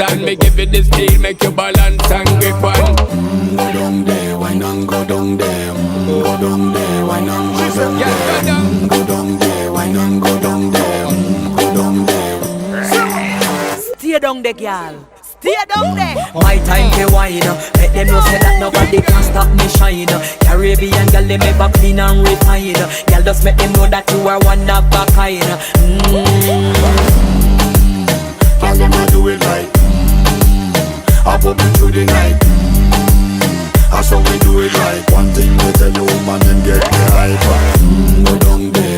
and me give it the steel, make you balance and grip on. Go down there, why not go down there? Go down there, why not go down there? Go down there, why not go down there? Go down there. Stay down there, girl. Stay down there. My time to wine. Let them know say that nobody can stop me shine. Caribbean girl, they make up clean and refine. Girl, just make them know that you are one of a kind. Girl, them a do it right. I pop it through the night. That's how we do it right. One thing we tell you, woman, and get the hype. Go down there.